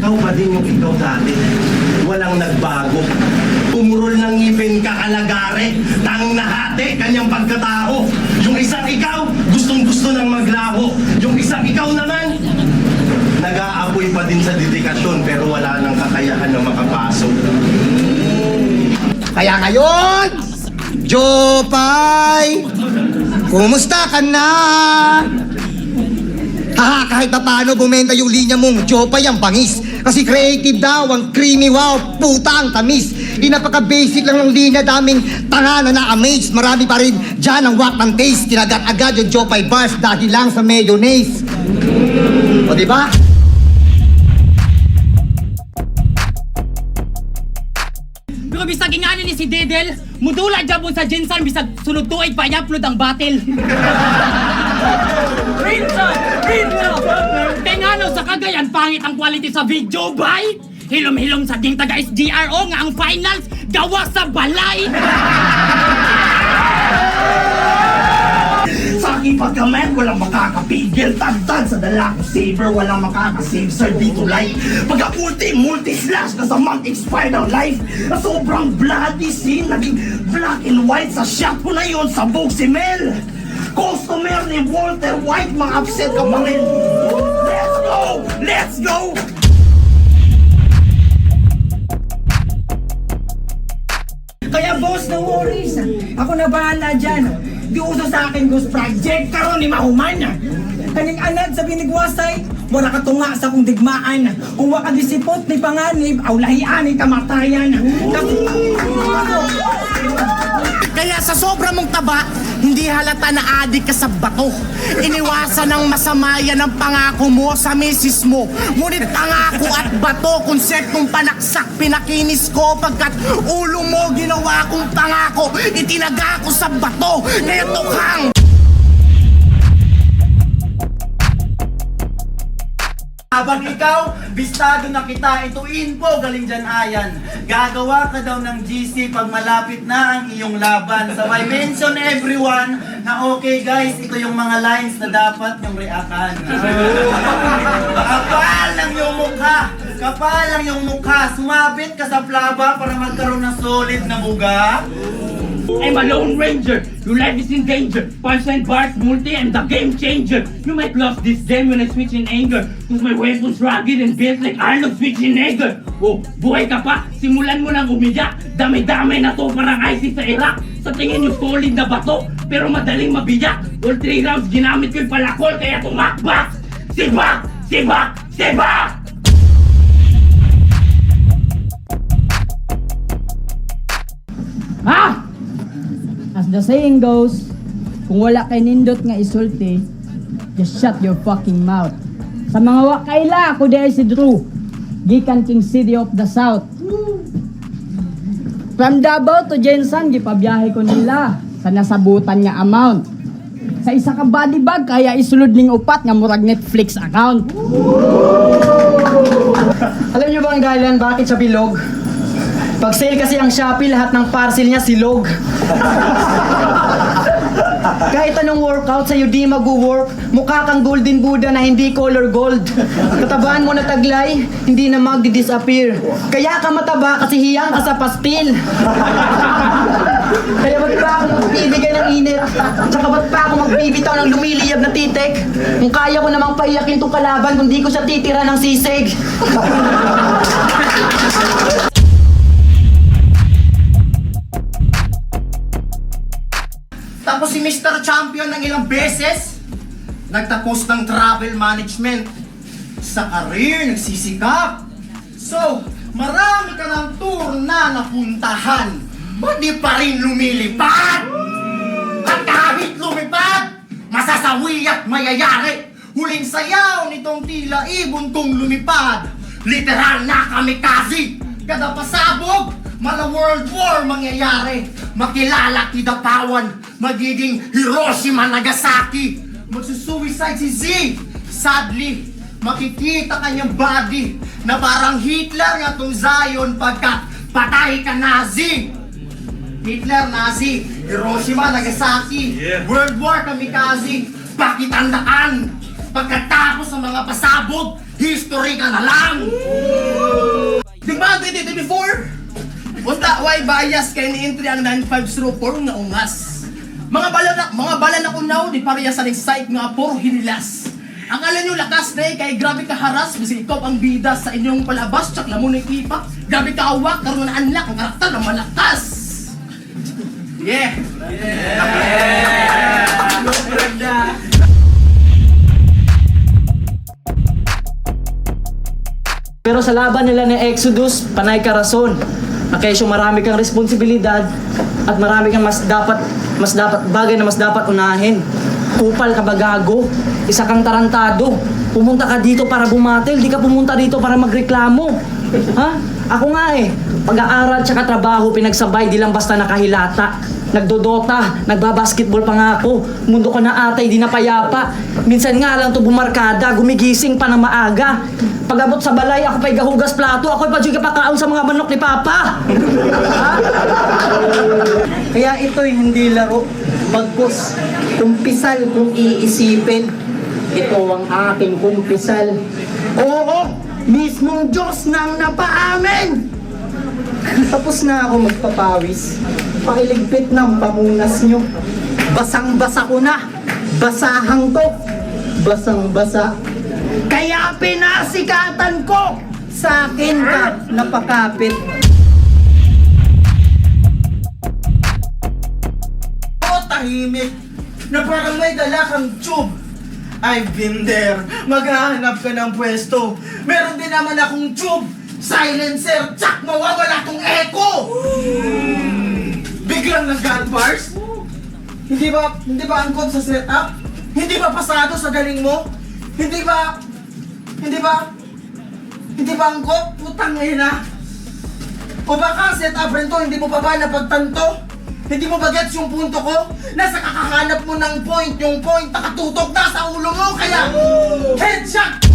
ikaw pa din yung ikaw dati. Walang nagbago. Umurol ng ngipin ka kalagare, tang nahati, kanyang pagkatao. Yung isang ikaw, gustong-gusto ng maglaho. Yung isang ikaw naman, nag-aapoy pa din sa dedikasyon pero wala nang kakayahan na makapasok. Kaya ngayon, Jopay, kumusta ka na? Haha, kahit na paano bumenta yung linya mong Jopay ang bangis. Kasi creative daw, ang creamy wow, puta ang tamis. Napaka-basic lang ng linya, daming tanga na na-amaze. Marami pa rin dyan ang wak ng taste. Tinagat agad yung Jopay bars dahil lang sa mayonnaise. O diba? Pero bisag ingani ni si Dedel, mudula dyan po sa Jinsan, bisag sunod tuig pa i-upload ang battle. Rinsan! Rinsan! Tengano sa Cagayan, pangit ang quality sa video, bay! Hilom-hilom sa ding taga SGRO nga ang finals gawa sa balay! Sa aking pagkamay, walang makakapigil. Tagtag sa dala ko saver, walang makakasave, sir, dito life. Pagka-ulti, multi-slash ka sa mag-expired ang life. Na sobrang bloody scene, naging black and white sa shot ko na yon sa Vogue si Mel. Customer ni Walter White, ma-upset ka pa rin. Let's go! Let's go! Kaya boss, no worries. Ako na bahala dyan. Di uso sa akin ghost project, karon ni mahuman. Kaning anad sa binigwasay, wala ka tunga sa kong digmaan. Kung waka disipot ni panganib, aw lahian ni kamatayan. Kaya sa sobra mong taba, hindi halata na adik ka sa bato. Iniwasan ng masama yan ang pangako mo sa misis mo. Ngunit pangako at bato, konseptong panaksak, pinakinis ko. Pagkat ulo mo ginawa kong pangako, itinaga ko sa bato. Kaya tukhang habang ikaw, bistado na kita, ito info, galing dyan ayan. Gagawa ka daw ng GC pag malapit na ang iyong laban. Sabay mention everyone na okay guys, ito yung mga lines na dapat yung reakan. Kapal lang yung mukha, kapal lang yung mukha. Sumabit ka sa plaba para magkaroon ng solid na buga. I'm a lone ranger, your life is in danger. Punchline bars, multi, I'm the game changer. You might lose this game when I switch in anger, cause my weapon's rugged and built like Arnold Schwarzenegger. Oh, buhay ka pa, simulan mo nang umiyak. Dami-dami na to, parang ISIS sa Iraq. Sa tingin yung solid na bato, pero madaling mabiyak. All 3 rounds ginamit ko yung palakol, kaya tumakbak. Sibak! Sibak! Sibak! Ha? As the saying goes, kung wala kay nindot nga isulti, just shut your fucking mouth. Sa mga wakaila, ako dahil si Drew, gikan King City of the South. From Davao to Jensen, gipabiyahe ko nila sa nasabutan nga amount. Sa isa ka body bag, kaya isulod ning upat nga murag Netflix account. Alam niyo ba ang dahilan bakit siya bilog? Pag sale kasi ang Shopee, lahat ng parcel niya silog. Kahit anong workout sa'yo di mag-work, mukha kang golden Buddha na hindi color gold. Katabaan mo na taglay, hindi na magdi-disappear. Kaya ka mataba kasi hiyang ka sa pastil. Kaya ba't pa ako magbibigay ng init? Tsaka ba't pa ako magbibitaw ng lumiliyab na titik? Kung kaya ko namang paiyakin tong kalaban kung di ko siya titira ng sisig. tapos si Mr. Champion ng ilang beses, nagtapos ng travel management. Sa career, nagsisikap. So, marami ka ng tour na napuntahan. Ba't di pa rin lumilipad? At kahit lumipad, masasawi at mayayari. Huling sayaw nitong tila ibuntong lumipad. Literal na kamikaze. Kada pasabog, mala world war mangyayari. Makilala kidapawan, magiging Hiroshima, Nagasaki. Magsusuicide si Z. Sadly, makikita kanyang body na parang Hitler nga tong Zion pagkat patay ka Nazi. Hitler, Nazi, Hiroshima, Nagasaki, World War, kamikaze. Pakitandaan, pagkatapos ng mga pasabog, history ka na lang. 2024? Unta, why bias kay ni entry ang 9504 nga ungas. Mga bala na unaw, di pareha sa site nga puro hinilas. Ang alam nyo lakas na kay grabe ka haras, kasi ikaw ang bida sa inyong palabas, tsak lamon ng ipa. Grabe ka awak, karoon na unlock ang karakter na malakas. Yeah! Pero sa laban nila ni Exodus, panay ka rason. Nakesyo marami kang responsibilidad at marami kang mas dapat bagay na mas dapat unahin. Kupal ka ba gago? Isa kang tarantado. Pumunta ka dito para bumatil, di ka pumunta dito para magreklamo. Ha? Ako nga pag-aaral tsaka trabaho pinagsabay, di lang basta nakahilata. Nagdodota, nagbabasketball pa nga ako. Mundo ko na atay, di na payapa. Minsan nga lang to bumarkada, gumigising pa na maaga. Pag-abot sa balay, ako pa'y gahugas plato, ako'y pa pakaon sa mga manok ni Papa. Ha? Kaya ito'y hindi laro. Bagkus, kumpisal kung iisipin. Ito ang aking kumpisal. Oo, mismong Diyos nang napaamin. Tapos na ako magpapawis. Pakiligpit ng pamunas nyo. Basang-basa ko na. Basahang to. Basang-basa. Kaya pinasikatan ko. Sa akin ka napakapit. O tahimik na parang may dala kang tube. I've been there. Maghahanap ka ng pwesto. Meron din naman akong tube. Silencer, tsak, mawawala tong echo! Biglang nag-gunbars? Hindi ba angkot sa setup? Hindi ba pasado sa galing mo? Hindi ba angkot? Putang ina! O baka setup rin to, hindi mo pa ba napagtanto? Hindi mo ba gets yung punto ko? Nasa kakahanap mo ng point, yung point nakatutok na sa ulo mo, kaya headshot!